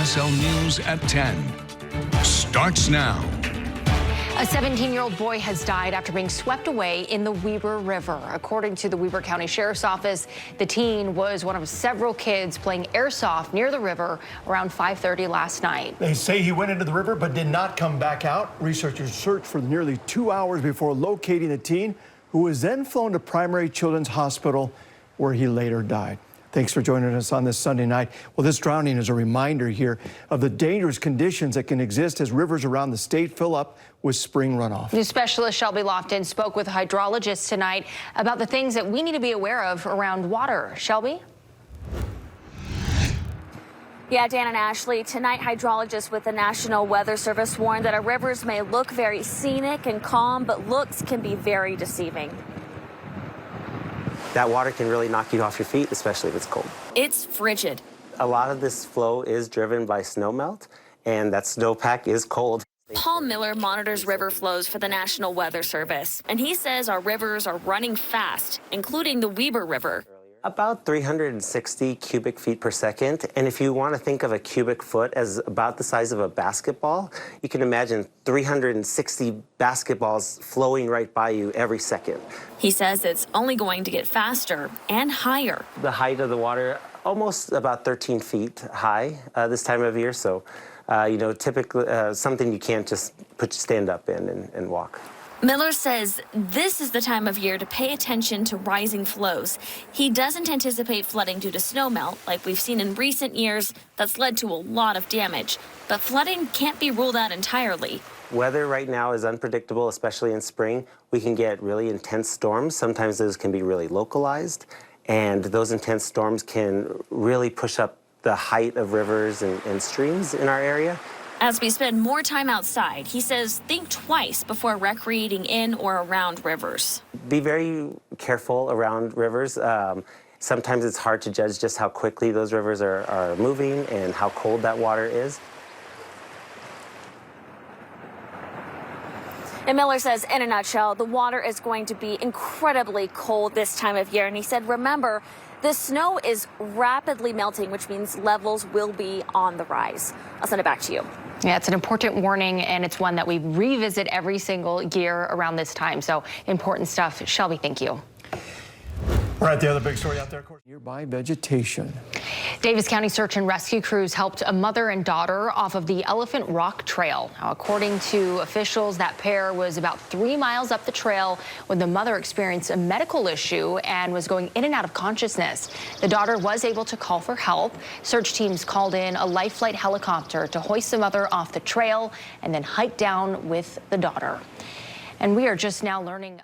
KSL News at 10 starts now. A 17-year-old boy has died after being swept away in the Weber River. According to the Weber County Sheriff's Office, the teen was one of several kids playing airsoft near the river around 5:30 last night. They say he went into the river but did not come back out. Researchers searched for nearly 2 hours before locating the teen, who was then flown to Primary Children's Hospital, where he later died. Thanks for joining us on this Sunday night. Well, this drowning is a reminder here of the dangerous conditions that can exist as rivers around the state fill up with spring runoff. News specialist Shelby Lofton spoke with hydrologists tonight about the things that we need to be aware of around water. Shelby? Yeah, Dan and Ashley, tonight hydrologists with the National Weather Service warned that our rivers may look very scenic and calm, but looks can be very deceiving. That water can really knock you off your feet, especially if it's cold. It's frigid. A lot of this flow is driven by snowmelt, and that snowpack is cold. Paul Miller monitors river flows for the National Weather Service, and he says our rivers are running fast, including the Weber River. About 360 cubic feet per second, and if you want to think of a cubic foot as about the size of a basketball, you can imagine 360 basketballs flowing right by you every second. He says it's only going to get faster and higher. The height of the water, almost about 13 feet high this time of year, so typically something you can't just stand up in and walk. Miller says this is the time of year to pay attention to rising flows. He doesn't anticipate flooding due to snowmelt like we've seen in recent years that's led to a lot of damage. But flooding can't be ruled out entirely. Weather right now is unpredictable, especially in spring. We can get really intense storms. Sometimes those can be really localized, and those intense storms can really push up the height of rivers and streams in our area. As we spend more time outside, he says think twice before recreating in or around rivers. Be very careful around rivers. Sometimes it's hard to judge just how quickly those rivers are moving and how cold that water is. And Miller says, in a nutshell, the water is going to be incredibly cold this time of year. And he said, remember, the snow is rapidly melting, which means levels will be on the rise. I'll send it back to you. Yeah, it's an important warning, and it's one that we revisit every single year around this time. So important stuff. Shelby, thank you. All right, the other big story out there, of course, nearby vegetation. Davis County search and rescue crews helped a mother and daughter off of the Elephant Rock Trail. Now, according to officials, that pair was about 3 miles up the trail when the mother experienced a medical issue and was going in and out of consciousness. The daughter was able to call for help. Search teams called in a life flight helicopter to hoist the mother off the trail and then hike down with the daughter. And we are just now learning